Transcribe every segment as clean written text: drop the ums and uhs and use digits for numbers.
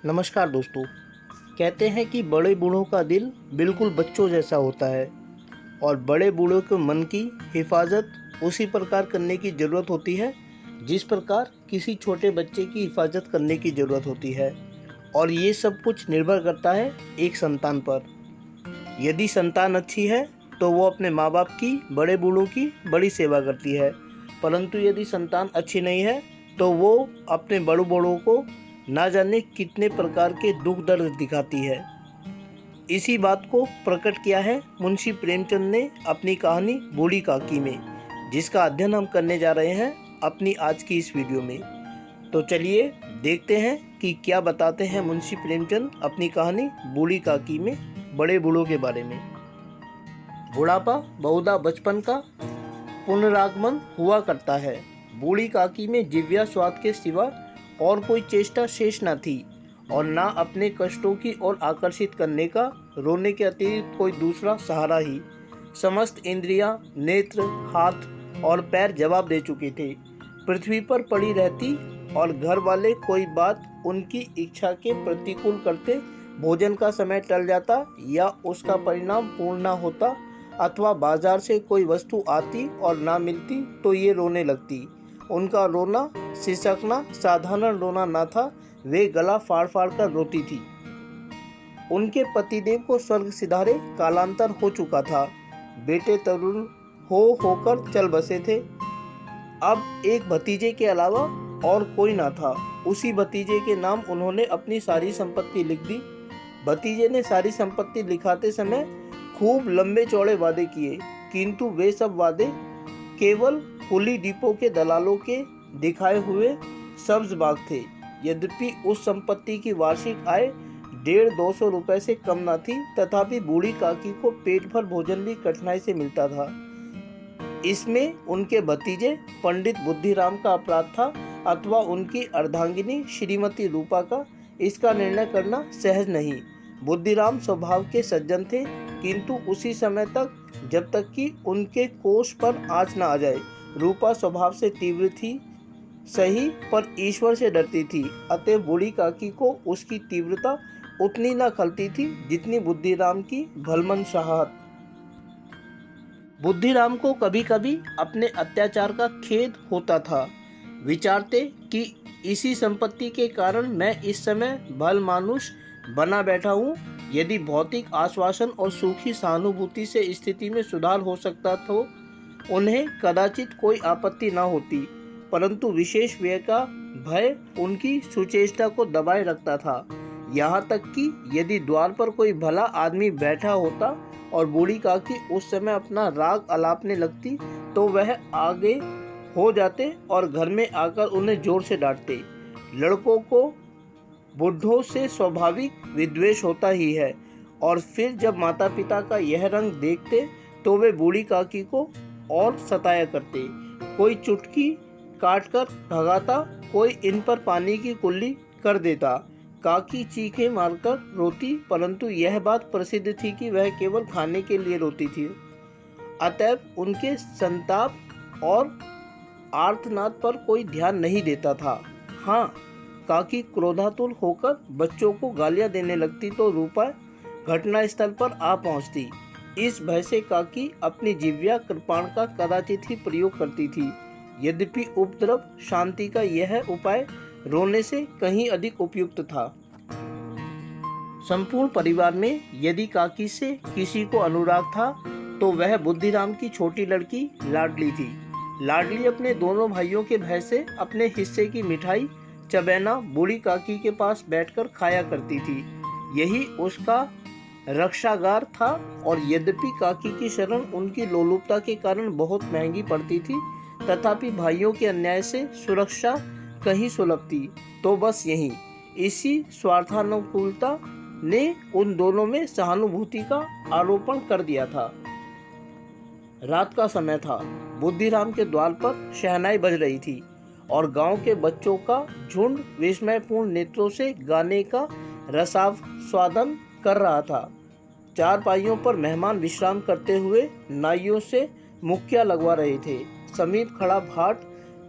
नमस्कार दोस्तों। कहते हैं कि बड़े बूढ़ों का दिल बिल्कुल बच्चों जैसा होता है और बड़े बूढ़ों के मन की हिफाजत उसी प्रकार करने की ज़रूरत होती है जिस प्रकार किसी छोटे बच्चे की हिफाजत करने की ज़रूरत होती है। और ये सब कुछ निर्भर करता है एक संतान पर। यदि संतान अच्छी है तो वो अपने माँ बाप की, बड़े बूढ़ों की बड़ी सेवा करती है, परंतु यदि संतान अच्छी नहीं है तो वो अपने बड़े बूढ़ों को ना जाने कितने प्रकार के दुख दर्द दिखाती है। इसी बात को प्रकट किया है मुंशी प्रेमचंद ने अपनी कहानी बूढ़ी काकी में, जिसका अध्ययन हम करने जा रहे हैं अपनी आज की इस वीडियो में। तो चलिए देखते हैं कि क्या बताते हैं मुंशी प्रेमचंद अपनी कहानी बूढ़ी काकी में बड़े बूढ़ों के बारे में। बुढ़ापा बहुधा बचपन का पुनरागमन हुआ करता है। बूढ़ी काकी में जिव्या स्वाद के सिवा और कोई चेष्टा शेष न थी और ना अपने कष्टों की ओर आकर्षित करने का रोने के अतिरिक्त कोई दूसरा सहारा ही। समस्त इंद्रियां, नेत्र, हाथ और पैर जवाब दे चुके थे। पृथ्वी पर पड़ी रहती और घर वाले कोई बात उनकी इच्छा के प्रतिकूल करते, भोजन का समय टल जाता या उसका परिणाम पूर्ण न होता, अथवा बाजार से कोई वस्तु आती और ना मिलती तो ये रोने लगती। उनका रोना सिसकना साधारण रोना न था, वे गला फाड़ फाड़ कर रोती थी। उनके पतिदेव को स्वर्ग सिधारे कालांतर हो चुका था। बेटे तरुण होकर चल बसे थे। अब एक भतीजे के अलावा और कोई ना था। उसी भतीजे के नाम उन्होंने अपनी सारी संपत्ति लिख दी। भतीजे ने सारी संपत्ति लिखाते समय खूब लंबे चौड़े वादे किए, किंतु वे सब वादे केवल कुली डिपो के दलालों के दिखाए हुए सब्ज बाग थे। यद्यपि उस संपत्ति की वार्षिक आय 150-200 रुपए से कम न थी, तथापि बूढ़ी काकी को पेट भर भोजन भी कठिनाई से मिलता था। इसमें उनके भतीजे पंडित बुद्धिराम का अपराध था अथवा उनकी अर्धांगिनी श्रीमती रूपा का, इसका निर्णय करना सहज नहीं। बुद्धिराम स्वभाव के सज्जन थे, किंतु उसी समय तक जब तक कि उनके कोष पर आँच न आ जाए। रूपा स्वभाव से तीव्र थी सही, पर ईश्वर से डरती थी, अतः बूढ़ी काकी को उसकी तीव्रता उतनी न खलती थी जितनी बुद्धिराम की भलमनशाहत। बुद्धिराम को कभी कभी अपने अत्याचार का खेद होता था। विचारते कि इसी संपत्ति के कारण मैं इस समय भल मानुष बना बैठा हूँ। यदि भौतिक आश्वासन और सूखी सहानुभूति से स्थिति में सुधार हो सकता तो उन्हें कदाचित कोई आपत्ति न होती, परंतु विशेष व्यय का भय उनकी सुचेष्टा को दबाए रखता था। यहाँ तक कि यदि द्वार पर कोई भला आदमी बैठा होता और बूढ़ी काकी उस समय अपना राग अलापने लगती तो वह आगे हो जाते और घर में आकर उन्हें जोर से डांटते। लड़कों को बुढ़ों से स्वाभाविक विद्वेष होता ही है, और फिर जब माता पिता का यह रंग देखते तो वे बूढ़ी काकी को और सताया करते। कोई चुटकी काटकर भगाता, कोई इन पर पानी की कुल्ली कर देता। काकी चीखें मारकर रोती, परंतु यह बात प्रसिद्ध थी कि वह केवल खाने के लिए रोती थी, अतएव उनके संताप और आर्तनाद पर कोई ध्यान नहीं देता था। हाँ, काकी क्रोधातुर होकर बच्चों को गालियां देने लगती तो रूपा घटनास्थल पर आ पहुंचती। इस भय से काकी अपनी जिव्या कृपाण का कदाचित ही प्रयोग करती थी। यद्यपि उपद्रव शांति का यह उपाय रोने से कहीं अधिक उपयुक्त था। संपूर्ण परिवार में यदि काकी से किसी को अनुराग था तो वह बुद्धिराम की छोटी लड़की लाडली थी। लाडली अपने दोनों भाइयों के भय से अपने हिस्से की मिठाई चबैना बूढ़ी काकी के पास बैठकर खाया करती थी। यही उसका रक्षागार था, और यद्यपि काकी की शरण उनकी लोलुपता के कारण बहुत महंगी पड़ती थी, तथापि भाइयों के अन्याय से सुरक्षा कहीं सुलभ थी। तो बस यही इसी स्वार्थानुकूलता ने उन दोनों में सहानुभूति का आरोपण कर दिया था। रात का समय था। बुद्धिराम के द्वार पर शहनाई बज रही थी और गांव के बच्चों का झुंड विस्मयपूर्ण नेत्रों से गाने का रसास्वादन कर रहा था। चार पाइयों पर मेहमान विश्राम करते हुए नाइयों से मुक्कियां लगवा रहे थे। समीप खड़ा भाट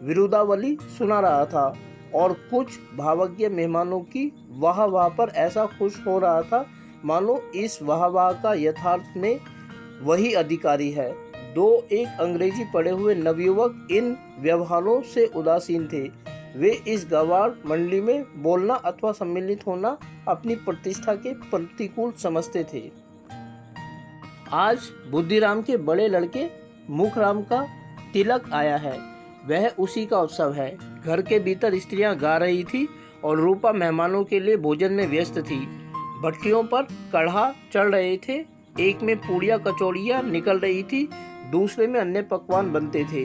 विरुदावली सुना रहा था। और कुछ भावज्ञ मेहमानों की वाह वाह पर ऐसा खुश हो रहा था मानो इस वाह वाह का यथार्थ में वही अधिकारी है। दो एक अंग्रेजी पढ़े हुए नवयुवक इन व्यवहारों से उदासीन थे। वे इस गवार मंडली में बोलना अथवा सम्मिलित होना अपनी प्रतिष्ठा के प्रतिकूल समझते थे। आज बुद्धिराम के बड़े लड़के मुखराम का तिलक आया है, वह उसी का उत्सव है। घर के भीतर स्त्रियां गा रही थी और रूपा मेहमानों के लिए भोजन में व्यस्त थी। भट्टियों पर कढ़ा चढ़ रहे थे, एक में पूड़ियाँ कचौड़ियाँ निकल रही थी, दूसरे में अन्य पकवान बनते थे।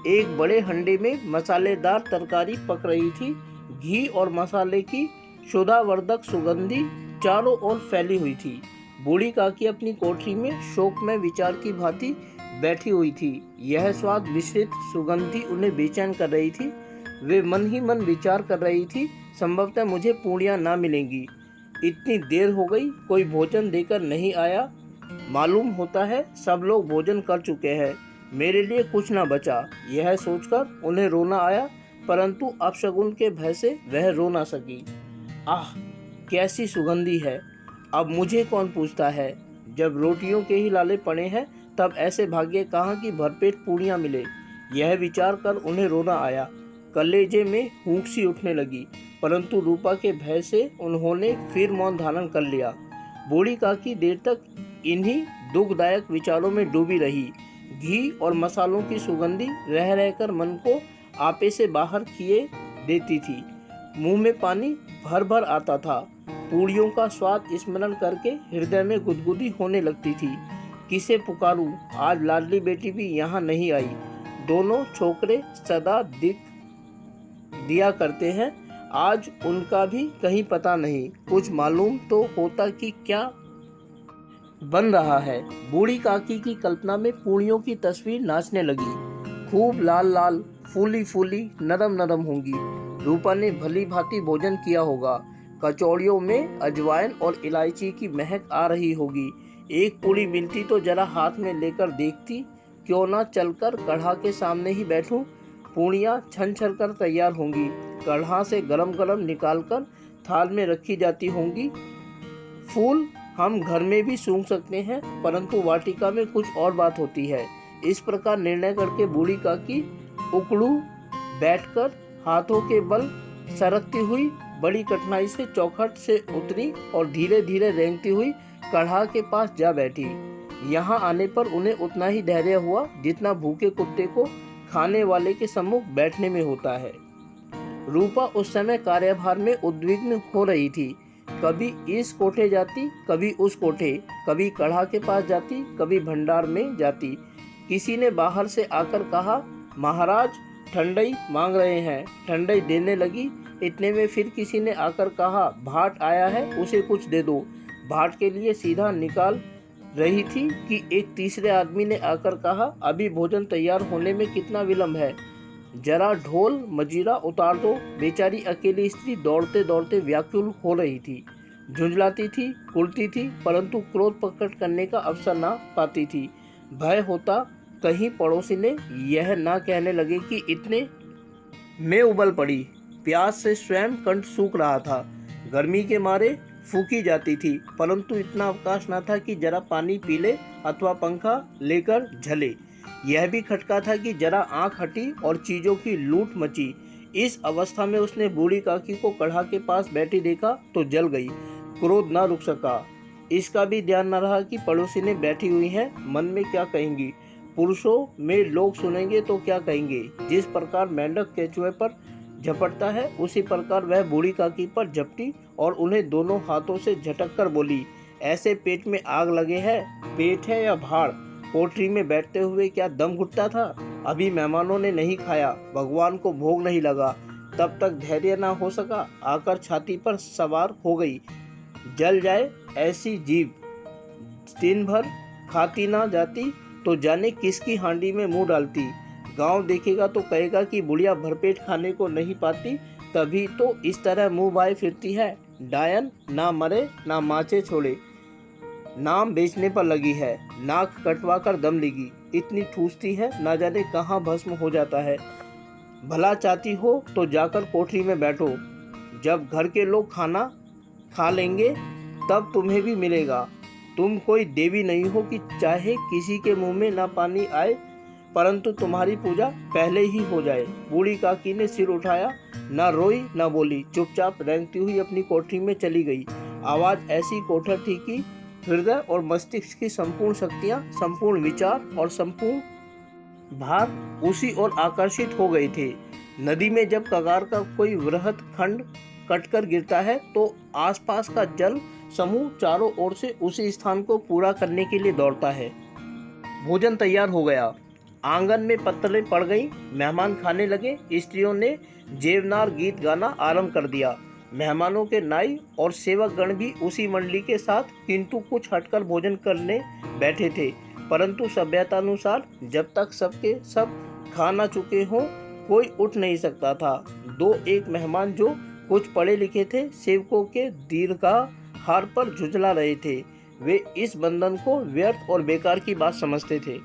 एक बड़े हंडे में मसालेदार तरकारी पक रही थी। घी और मसाले की शोधावर्धक सुगंधी चारों ओर फैली हुई थी। बूढ़ी काकी अपनी कोठरी में शोकमय विचार की भांति बैठी हुई थी। यह स्वाद मिश्रित सुगंधी उन्हें बेचैन कर रही थी। वे मन ही मन विचार कर रही थी, संभवतः मुझे पूड़ियाँ ना मिलेंगी। इतनी देर हो गई, कोई भोजन देकर नहीं आया। मालूम होता है सब लोग भोजन कर चुके हैं, मेरे लिए कुछ ना बचा। यह सोचकर उन्हें रोना आया, परंतु अपशगुन के भय से वह रो ना सकी। आह, कैसी सुगंधी है, अब मुझे कौन पूछता है। जब रोटियों के ही लाले पड़े हैं तब ऐसे भाग्य कहाँ की भरपेट पूड़ियाँ मिले। यह विचार कर उन्हें रोना आया। कलेजे में हूंक सी उठने लगी, परंतु रूपा के भय से उन्होंने फिर मौन धारण कर लिया। बूढ़ी काकी देर तक इन्हीं दुखदायक विचारों में डूबी रही। घी और मसालों की सुगंधी रह रहकर मन को आपे से बाहर किए देती थी। मुंह में पानी भर भर आता था। पूड़ियों का स्वाद स्मरण करके हृदय में गुदगुदी होने लगती थी। किसे पुकारूं, आज लाडली बेटी भी यहाँ नहीं आई। दोनों छोकरे सदा दिया करते हैं, आज उनका भी कहीं पता नहीं। कुछ मालूम तो होता कि क्या बन रहा है। बूढ़ी काकी की कल्पना में पूड़ियों की तस्वीर नाचने लगी। खूब लाल लाल, फूली फूली, नरम नरम होंगी। रूपा ने भली भांति भोजन किया होगा। कचौड़ियों में अजवाइन और इलायची की महक आ रही होगी। एक पूड़ी मिलती तो जरा हाथ में लेकर देखती, क्यों ना चलकर कढ़ा के सामने ही बैठूं। पूड़ियाँ छन छन कर तैयार होंगी, कढ़ा से गरम गरम निकालकर थाल में रखी जाती होंगी। फूल हम घर में भी सूंघ सकते हैं, परंतु वाटिका में कुछ और बात होती है। इस प्रकार निर्णय करके बूढ़ी काकी उकड़ू बैठकर हाथों के बल सरकती हुई बड़ी कठिनाई से चौखट से उतरी और धीरे धीरे रेंगती हुई कढ़ा के पास जा बैठी। यहाँ आने पर उन्हें उतना ही धैर्य हुआ जितना भूखे कुत्ते को खाने वाले के सम्मुख बैठने में होता है। रूपा उस समय कार्यभार में उद्विग्न हो रही थी। कभी इस कोठे जाती, कभी उस कोठे, कभी कढ़ा के पास जाती, कभी भंडार में जाती। किसी ने बाहर से आकर कहा, महाराज ठंडई मांग रहे हैं। ठंडई देने लगी। इतने में फिर किसी ने आकर कहा, भाट आया है, उसे कुछ दे दो। भाट के लिए सीधा निकाल रही थी कि एक तीसरे आदमी ने आकर कहा, अभी भोजन तैयार होने में कितना विलंब है, जरा ढोल मजीरा उतार दो। बेचारी अकेली स्त्री दौड़ते दौड़ते व्याकुल हो रही थी, झुंझलाती थी, कुड़ती थी, परंतु क्रोध प्रकट करने का अवसर ना पाती थी। भय होता कहीं पड़ोसी ने यह ना कहने लगे कि इतने में उबल पड़ी। प्यास से स्वयं कंठ सूख रहा था, गर्मी के मारे फूकी जाती थी, परंतु इतना अवकाश न था कि जरा पानी पी ले अथवा पंखा लेकर झले। यह भी खटका था कि जरा आंख हटी और चीजों की लूट मची। इस अवस्था में उसने बूढ़ी काकी को कढ़ा के पास बैठी देखा तो जल गई। क्रोध न रुक सका। इसका भी ध्यान न रहा कि पड़ोसी ने बैठी हुई है, मन में क्या कहेंगी। पुरुषों में लोग सुनेंगे तो क्या कहेंगे। जिस प्रकार मेंढक केचुए पर झपटता है, उसी प्रकार वह बूढ़ी काकी पर झपटी और उन्हें दोनों हाथों से झटक कर बोली, ऐसे पेट में आग लगे है, पेट है या भाड़। कोठरी में बैठते हुए क्या दम घुटता था। अभी मेहमानों ने नहीं खाया, भगवान को भोग नहीं लगा, तब तक धैर्य ना हो सका, आकर छाती पर सवार हो गई। जल जाए ऐसी जीभ, दिन भर खाती ना जाती तो जाने किसकी हांडी में मुंह डालती। गांव देखेगा तो कहेगा कि बुढ़िया भरपेट खाने को नहीं पाती, तभी तो इस तरह मुंह बाए फिरती है। डायन ना मरे ना माचे छोड़े, नाम बेचने पर लगी है, नाक कटवा कर दम लेगी। इतनी ठूसती है, ना जाने कहाँ भस्म हो जाता है। भला चाहती हो तो जाकर कोठरी में बैठो, जब घर के लोग खाना खा लेंगे तब तुम्हें भी मिलेगा। तुम कोई देवी नहीं हो कि चाहे किसी के मुंह में ना पानी आए परंतु तुम्हारी पूजा पहले ही हो जाए। बूढ़ी काकी ने सिर उठाया, ना रोई ना बोली, चुपचाप रेंगती हुई अपनी कोठरी में चली गई। आवाज़ ऐसी कोठर थी कि हृदय और मस्तिष्क की संपूर्ण शक्तियाँ, संपूर्ण विचार और संपूर्ण भार उसी ओर आकर्षित हो गए थे। नदी में जब कगार का कोई वृहद खंड कटकर गिरता है तो आसपास का जल समूह चारों ओर से उसी स्थान को पूरा करने के लिए दौड़ता है। भोजन तैयार हो गया, आंगन में पत्तलें पड़ गईं, मेहमान खाने लगे। स्त्रियों ने जेवनार गीत गाना आरंभ कर दिया। मेहमानों के नाई और सेवक गण भी उसी मंडली के साथ किंतु कुछ हटकर भोजन करने बैठे थे, परंतु सभ्यतानुसार जब तक सबके सब खा ना चुके हों कोई उठ नहीं सकता था। दो एक मेहमान जो कुछ पढ़े लिखे थे सेवकों के दीर्घाहार पर झुंझला रहे थे। वे इस बंधन को व्यर्थ और बेकार की बात समझते थे।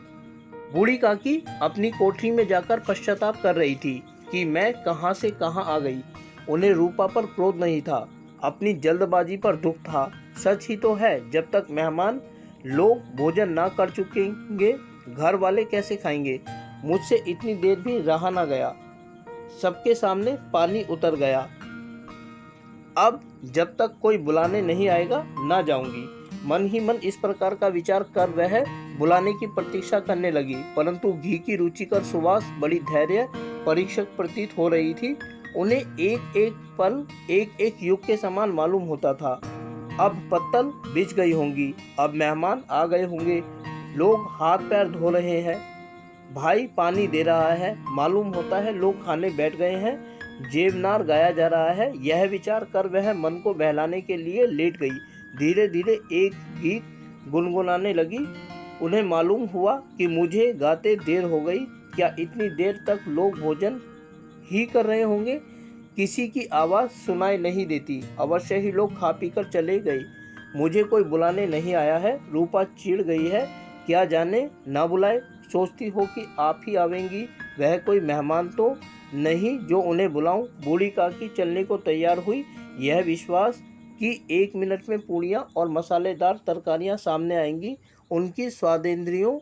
बूढ़ी काकी अपनी कोठरी में जाकर पश्चाताप कर रही थी कि मैं कहां से कहां आ गई। उन्हें रूपा पर क्रोध नहीं था, अपनी जल्दबाजी पर दुख था। सच ही तो है, जब तक मेहमान लोग भोजन ना कर चुकेंगे घर वाले कैसे खाएंगे। मुझसे इतनी देर भी रहा ना गया, सबके सामने पानी उतर गया। अब जब तक कोई बुलाने नहीं आएगा ना जाऊंगी। मन ही मन इस प्रकार का विचार कर वह बुलाने की प्रतीक्षा करने लगी, परंतु घी की रुचिकर सुवास बड़ी धैर्य परीक्षक प्रतीत हो रही थी। उन्हें एक एक पल एक एक युग के समान मालूम होता था। अब पत्तल बिछ गई होंगी, अब मेहमान आ गए होंगे, लोग हाथ पैर धो रहे हैं, भाई पानी दे रहा है, मालूम होता है लोग खाने बैठ गए हैं, जेवनार गाया जा रहा है। यह विचार कर वह मन को बहलाने के लिए लेट गई। धीरे धीरे एक गीत गुनगुनाने लगी। उन्हें मालूम हुआ कि मुझे गाते देर हो गई। क्या इतनी देर तक लोग भोजन ही कर रहे होंगे? किसी की आवाज़ सुनाई नहीं देती, अवश्य ही लोग खा पी कर चले गए। मुझे कोई बुलाने नहीं आया है। रूपा चिढ़ गई है, क्या जाने ना बुलाए। सोचती हो कि आप ही आवेंगी, वह कोई मेहमान तो नहीं जो उन्हें बुलाऊं। बूढ़ी काकी चलने को तैयार हुई, यह विश्वास कि 1 मिनट में पूड़ियाँ और मसालेदार तरकारियाँ सामने आएंगी उनकी स्वादेंद्रियों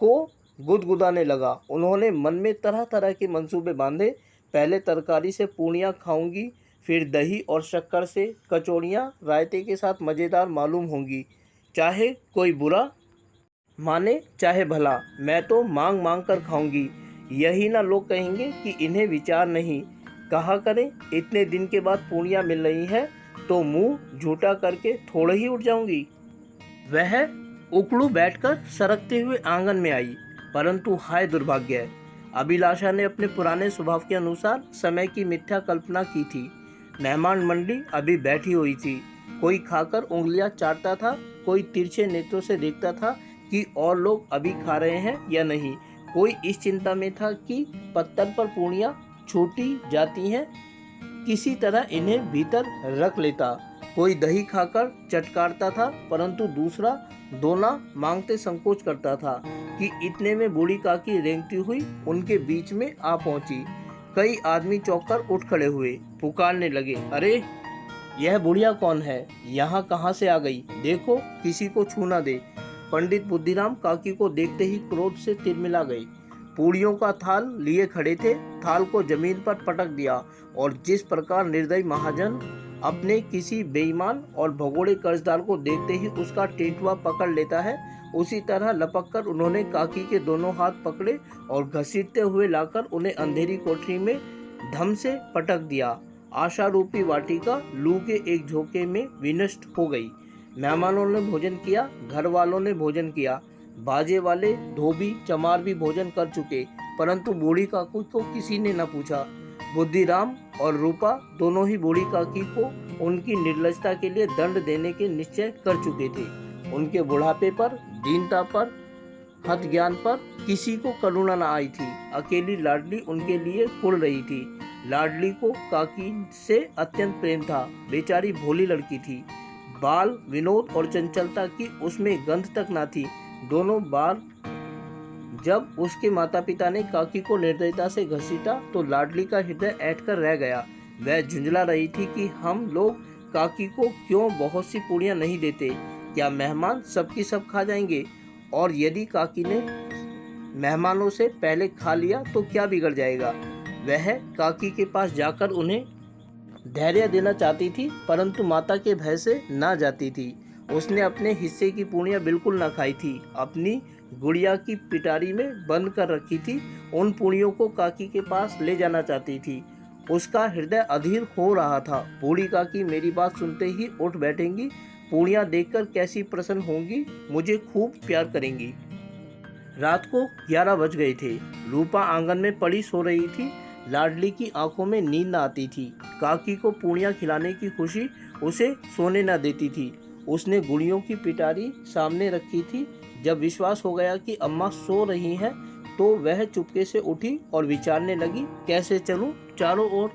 को गुदगुदाने लगा। उन्होंने मन में तरह तरह के मंसूबे बांधे। पहले तरकारी से पूड़ियाँ खाऊंगी, फिर दही और शक्कर से कचौड़ियाँ रायते के साथ मज़ेदार मालूम होंगी। चाहे कोई बुरा माने चाहे भला, मैं तो मांग मांग कर खाऊंगी। यही ना लोग कहेंगे कि इन्हें विचार नहीं। कहा करें, इतने दिन के बाद पूड़ियाँ मिल रही हैं तो मुंह झूठा करके थोड़े ही उठ जाऊंगी। वह उकड़ू बैठकर सरकते हुए आंगन में आई, परंतु हाय दुर्भाग्य, अभिलाषा ने अपने पुराने स्वभाव के अनुसार समय की मिथ्या कल्पना की थी। मेहमान मंडली अभी बैठी हुई थी। कोई खाकर उंगलियां चाटता था, कोई तिरछे नेत्रों से देखता था कि और लोग अभी खा रहे हैं या नहीं। कोई इस चिंता में था कि पत्तल पर पूड़ियाँ छूटी जाती हैं, किसी तरह इन्हें भीतर रख लेता। कोई दही खाकर चटकारता था, परंतु दूसरा दोना मांगते संकोच करता था कि इतने में बूढ़ी काकी रेंगती हुई उनके बीच में आ पहुंची। कई आदमी चौंककर उठ खड़े हुए, पुकारने लगे, अरे यह बुढ़िया कौन है? यहाँ कहाँ से आ गई? देखो किसी को छू ना दे। पंडित बुद्धिराम काकी को देखते ही क्रोध से तिलमिला गए। पूड़ियों का थाल लिए खड़े थे, थाल को जमीन पर पटक दिया और जिस प्रकार निर्दयी महाजन अपने किसी बेईमान और भगोड़े कर्जदार को देखते ही उसका टेटुआ पकड़ लेता है, उसी तरह लपक कर उन्होंने काकी के दोनों हाथ पकड़े और घसीटते हुए लाकर उन्हें अंधेरी कोठरी में धम से पटक दिया। आशा रूपी वाटिका लू के एक झोंके में विनष्ट हो गई। मेहमानों ने भोजन किया, घर वालों ने भोजन किया, बाजे वाले धोबी चमार भी भोजन कर चुके, परंतु बूढ़ी काकी को किसी ने न पूछा। बुद्धिराम और रूपा दोनों ही बूढ़ी काकी को उनकी निर्लजता के लिए दंड देने के निश्चय कर चुके थे। उनके बुढ़ापे पर, दीनता पर, हत ज्ञान पर किसी को करुणा न आई थी। अकेली लाडली उनके लिए कुढ़ रही थी। लाडली को काकी से अत्यंत प्रेम था। बेचारी भोली लड़की थी। बाल विनोद और चंचलता की उसमें गंध तक न थी। दोनों बार जब उसके माता पिता ने काकी को निर्दयता से घसीटा तो लाडली का हृदय ऐंठ कर रह गया। वह झुंझला रही थी कि हम लोग काकी को क्यों बहुत सी पूड़ियाँ नहीं देते। क्या मेहमान सबकी सब खा जाएंगे? और यदि काकी ने मेहमानों से पहले खा लिया तो क्या बिगड़ जाएगा? वह काकी के पास जाकर उन्हें धैर्य देना चाहती थी, परंतु माता के भय से ना जाती थी। उसने अपने हिस्से की पूड़ियाँ बिल्कुल ना खाई थी, अपनी गुड़िया की पिटारी में बंद कर रखी थी। उन पूड़ियों को काकी के पास ले जाना चाहती थी। उसका हृदय अधीर हो रहा था। बूढ़ी काकी मेरी बात सुनते ही उठ बैठेंगी, पूड़ियाँ देखकर कैसी प्रसन्न होंगी, मुझे खूब प्यार करेंगी। रात को 11 बज गए थे। रूपा आंगन में पड़ी सो रही थी। लाडली की आंखों में नींद न आती थी। काकी को पूड़ियाँ खिलाने की खुशी उसे सोने न देती थी। उसने गुड़ियों की पिटारी सामने रखी थी। जब विश्वास हो गया कि अम्मा सो रही हैं, तो वह चुपके से उठी और विचारने लगी, कैसे चलूं? चारों ओर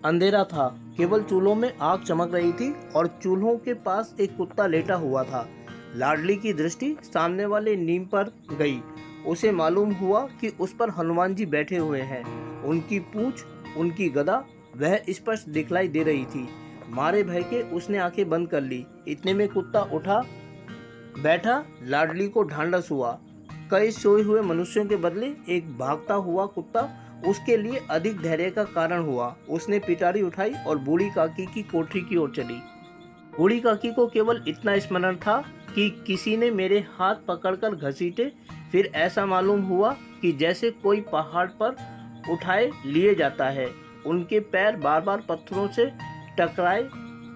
अंधेरा था, केवल चूल्हों में आग चमक रही थी और चूल्हों के पास एक कुत्ता लेटा हुआ था। लाडली की दृष्टि सामने वाले नीम पर गई। उसे मालूम हुआ कि उस पर हनुमान जी बैठे हुए हैं। उनकी पूंछ, उनकी गदा वह स्पष्ट दिखलाई दे रही थी। मारे भय के उसने आंखें बंद कर ली। इतने में कुत्ता उठा बैठा। लाडली को ढांढस हुआ। कई सोए हुए मनुष्यों के बदले एक भागता हुआ कुत्ता उसके लिए अधिक धैर्य का कारण हुआ। उसने पिटारी उठाई और बूढ़ी काकी की कोठरी की ओर चली। बूढ़ी काकी को केवल इतना स्मरण था कि किसी ने मेरे हाथ पकड़कर घसीटे। फिर ऐसा मालूम हुआ कि जैसे कोई पहाड़ पर उठाए लिए जाता है। उनके पैर बार बार पत्थरों से टकराए।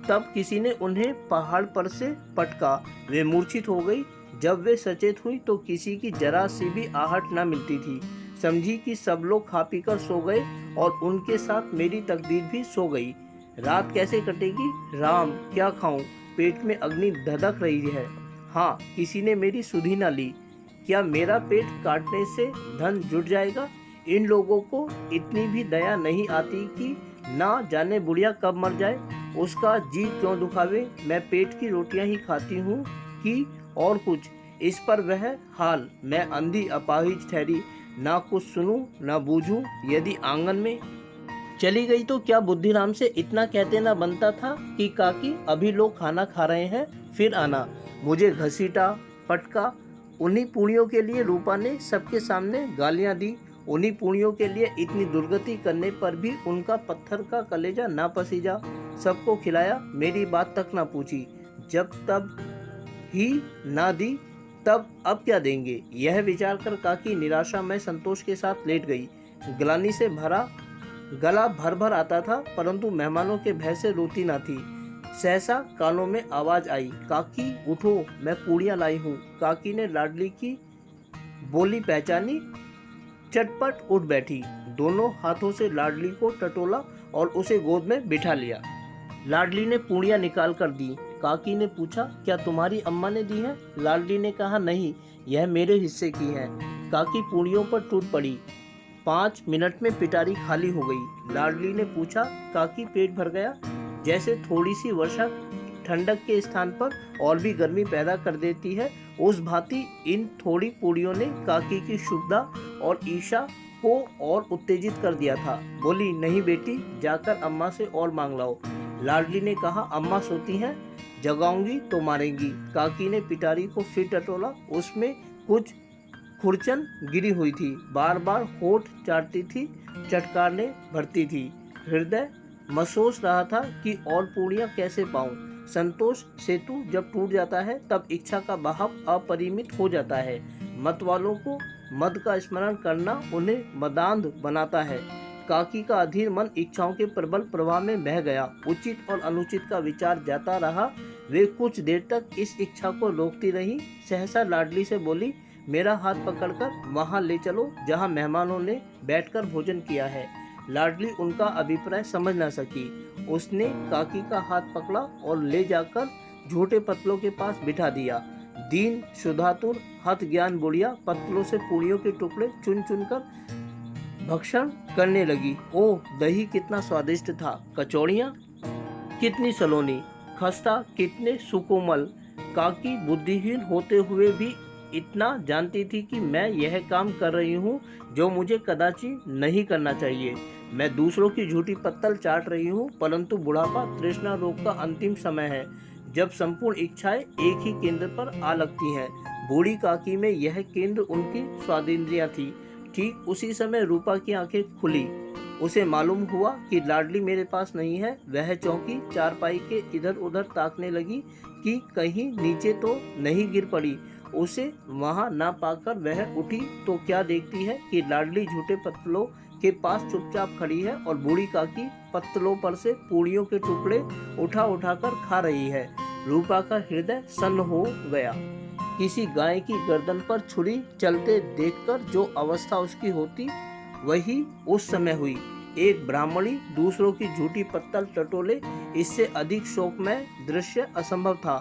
तब किसी ने उन्हें पहाड़ पर से पटका। वे मूर्छित हो गई। जब वे सचेत हुई तो किसी की जरा सी भी आहट न मिलती थी। समझी कि सब लोग खा पी कर सो गए और उनके साथ मेरी तकदीर भी सो गई। रात कैसे कटेगी? राम, क्या खाऊं? पेट में अग्नि धधक रही है। हाँ, किसी ने मेरी सुधि न ली। क्या मेरा पेट काटने से धन जुट जाएगा? इन लोगों को इतनी भी दया नहीं आती कि ना जाने बुढ़िया कब मर जाए, उसका जी क्यों दुखावे। मैं पेट की रोटियां ही खाती हूँ कि और कुछ। इस पर वह हाल। मैं अंधी अपाहिज ठहरी, ना कुछ सुनूं ना बूझूं। यदि आंगन में चली गई तो क्या बुद्धिराम से इतना कहते ना बनता था कि काकी अभी लोग खाना खा रहे हैं, फिर आना। मुझे घसीटा, पटका। उन्हीं पूड़ियों के लिए रूपा ने सबके सामने गालियां दी। उन्हीं पूड़ियों के लिए इतनी दुर्गति करने पर भी उनका पत्थर का कलेजा ना पसीजा। सबको खिलाया, मेरी बात तक ना पूछी। जब तब ही ना दी, तब अब क्या देंगे? यह विचार कर काकी निराशा में संतोष के साथ लेट गई। ग्लानि से भरा गला भर भर आता था, परंतु मेहमानों के भय से रोती ना थी। सहसा कानों में आवाज आई, काकी उठो, मैं पूड़ियाँ लाई हूँ। काकी ने लाडली की बोली पहचानी, चटपट उठ बैठी। दोनों हाथों से लाडली को टटोला और उसे गोद में बिठा लिया। लाडली ने पूड़ियाँ निकाल कर दी। काकी ने पूछा, क्या तुम्हारी अम्मा ने दी है? लाडली ने कहा, नहीं, यह मेरे हिस्से की है। काकी पूड़ियों पर टूट पड़ी। 5 मिनट में पिटारी खाली हो गई। लाडली ने पूछा, काकी पेट भर गया? जैसे थोड़ी सी वर्षा ठंडक के स्थान पर और भी गर्मी पैदा कर देती है, उस भांति इन थोड़ी पूड़ियों ने काकी की शुभदा और ईर्ष्या को और उत्तेजित कर दिया था। बोली, नहीं बेटी, जाकर अम्मा से और मांग लाओ। लाडली ने कहा, अम्मा सोती हैं, जगाऊंगी तो मारेंगी। काकी ने पिटारी को फिर टटोला। उसमें कुछ खुरचन गिरी हुई थी। बार बार होठ चाटती थी, चटकारने भरती थी। हृदय महसूस रहा था कि और पूड़ियाँ कैसे पाऊं। संतोष सेतु जब टूट जाता है तब इच्छा का बहाव अपरिमित हो जाता है। मत वालों को मद का स्मरण करना उन्हें मदांध बनाता है। काकी का अधीर मन इच्छाओं के प्रबल प्रवाह में बह गया। उचित और अनुचित का विचार जाता रहा। वे कुछ देर तक इस इच्छा को रोकती रही। सहसा लाडली से बोली, मेरा हाथ पकड़कर वहां ले चलो जहां मेहमानों ने बैठकर भोजन किया है। लाडली उनका अभिप्राय समझ न सकी। उसने काकी का हाथ पकड़ा और ले जाकर झूठे पत्तलों के पास बिठा दिया। दीन शुद्धातुर हत ज्ञान बुढ़िया पत्तलों से पूड़ियों के टुकड़े चुन चुनकर भक्षण करने लगी। ओह, दही कितना स्वादिष्ट था, कचौड़ियाँ कितनी सलोनी, खस्ता कितने सुकोमल। काकी बुद्धिहीन होते हुए भी इतना जानती थी कि मैं यह काम कर रही हूँ जो मुझे कदाचि नहीं करना चाहिए। मैं दूसरों की झूठी पत्तल चाट रही हूँ, परंतु बुढ़ापा तृष्णा रोग का अंतिम समय है, जब संपूर्ण इच्छाएं एक ही केंद्र पर आ लगती हैं। बूढ़ी काकी में यह केंद्र उनकी स्वादिंद्रियां थी। ठीक उसी समय रूपा की आंखें खुली। उसे मालूम हुआ कि लाडली मेरे पास नहीं है। वह चौंकी, चारपाई के इधर उधर ताकने लगी कि कहीं नीचे तो नहीं गिर पड़ी। उसे वहां ना पाकर वह उठी तो क्या देखती है कि लाडली झूठे पत्तलों के पास चुपचाप खड़ी है और बूढ़ी काकी पत्तलों पर से पूड़ियों के टुकड़े उठा उठाकर खा रही है। रूपा का हृदय सन्न हो गया। किसी गाय की गर्दन पर छुरी चलते देखकर जो अवस्था उसकी होती वही उस समय हुई। एक ब्राह्मणी दूसरों की झूठी पत्तल टटोले, इससे अधिक शोकमय दृश्य असंभव था।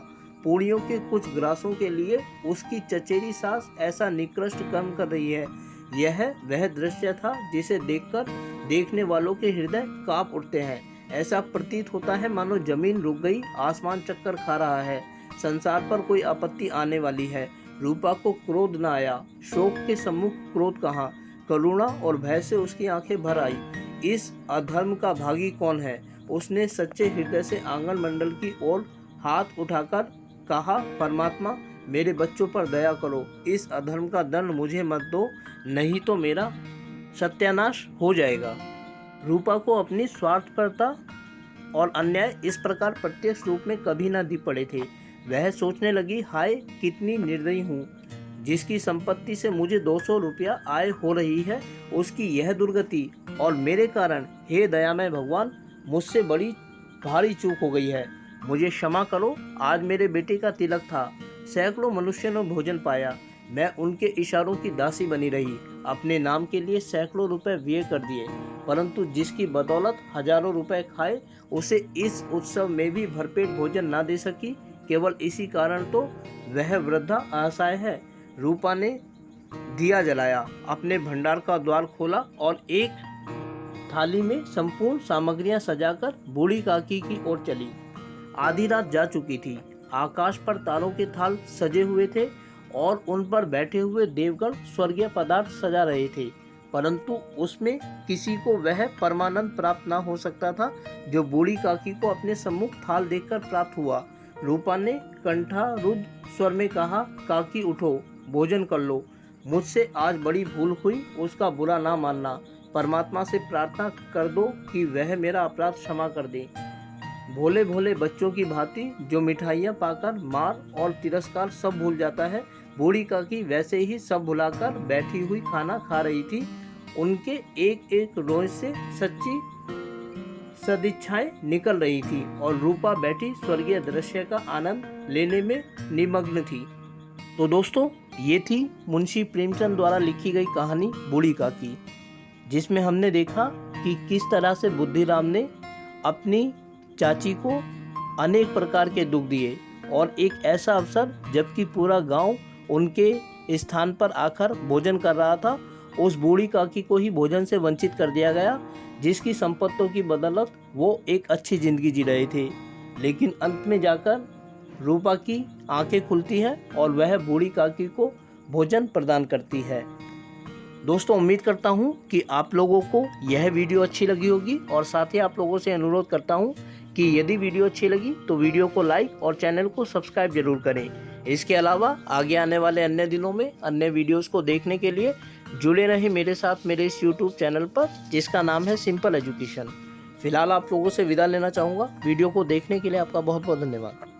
पूड़ियों के कुछ ग्रासों के लिए उसकी चचेरी सास ऐसा निकृष्ट कर्म कर रही है। यह वह दृश्य था जिसे देखकर देखने वालों के हृदय कांप उठते हैं। ऐसा प्रतीत होता है मानो जमीन रुक गई, आसमान चक्कर खा रहा है, संसार पर कोई आपत्ति आने वाली है। रूपा को क्रोध न आया। शोक के सम्मुख क्रोध कहाँ, करुणा और भय से उसकी आंखें भर आई। इस अधर्म का भागी कौन है? उसने सच्चे हृदय से आंगन मंडल की ओर हाथ उठाकर कहा, परमात्मा मेरे बच्चों पर दया करो, इस अधर्म का दंड मुझे मत दो, नहीं तो मेरा सत्यानाश हो जाएगा। रूपा को अपनी स्वार्थपरता और अन्याय इस प्रकार प्रत्यक्ष रूप में कभी न दिख पड़े थे। वह सोचने लगी, हाय कितनी निर्दयी हूँ, जिसकी संपत्ति से मुझे 200 रुपया आय हो रही है, उसकी यह दुर्गति, और मेरे कारण हे दयामय भगवान, मुझसे बड़ी भारी चूक हो गई है, मुझे क्षमा करो। आज मेरे बेटे का तिलक था, सैकड़ों मनुष्यों ने भोजन पाया, मैं उनके इशारों की दासी बनी रही, अपने नाम के लिए सैकड़ों रुपए व्यय कर दिए, परंतु जिसकी बदौलत हजारों रुपए खाए, उसे इस उत्सव में भी भरपेट भोजन ना दे सकी, केवल इसी कारण तो वह वृद्धा असहाय है। रूपा ने दिया जलाया, अपने भंडार का द्वार खोला और एक थाली में संपूर्ण सामग्रियां सजाकर बूढ़ी काकी की ओर चली। आधी रात जा चुकी थी। आकाश पर तारों के थाल सजे हुए थे और उन पर बैठे हुए देवगण स्वर्गीय पदार्थ सजा रहे थे, परंतु उसमें किसी को वह परमानंद प्राप्त न हो सकता था जो बूढ़ी काकी को अपने सम्मुख थाल देखकर प्राप्त हुआ। रूपा ने कंठारुद्ध स्वर में कहा, काकी उठो, भोजन कर लो, मुझसे आज बड़ी भूल हुई, उसका बुरा ना मानना। परमात्मा से प्रार्थना कर दो कि वह मेरा अपराध क्षमा कर दे। भोले भोले बच्चों की भांति जो मिठाइयाँ पाकर मार और तिरस्कार सब भूल जाता है, बूढ़ी काकी वैसे ही सब भुलाकर बैठी हुई खाना खा रही थी। उनके एक एक रोज से सच्ची सदिच्छाएं निकल रही थी और रूपा बैठी स्वर्गीय दृश्य का आनंद लेने में निमग्न थी। तो दोस्तों, ये थी मुंशी प्रेमचंद द्वारा लिखी गई कहानी बूढ़ी काकी, जिसमें हमने देखा कि किस तरह से बुद्धिराम ने अपनी चाची को अनेक प्रकार के दुख दिए और एक ऐसा अवसर जबकि पूरा गांव उनके स्थान पर आकर भोजन कर रहा था, उस बूढ़ी काकी को ही भोजन से वंचित कर दिया गया, जिसकी संपत्तियों की बदौलत वो एक अच्छी जिंदगी जी रहे थे। लेकिन अंत में जाकर रूपा की आंखें खुलती हैं और वह बूढ़ी काकी को भोजन प्रदान करती है। दोस्तों, उम्मीद करता हूँ कि आप लोगों को यह वीडियो अच्छी लगी होगी और साथ ही आप लोगों से अनुरोध करता हूँ कि यदि वीडियो अच्छी लगी तो वीडियो को लाइक और चैनल को सब्सक्राइब जरूर करें। इसके अलावा आगे आने वाले अन्य दिनों में अन्य वीडियोस को देखने के लिए जुड़े रहें मेरे साथ मेरे इस YouTube चैनल पर, जिसका नाम है सिंपल एजुकेशन। फिलहाल आप लोगों से विदा लेना चाहूँगा। वीडियो को देखने के लिए आपका बहुत बहुत धन्यवाद।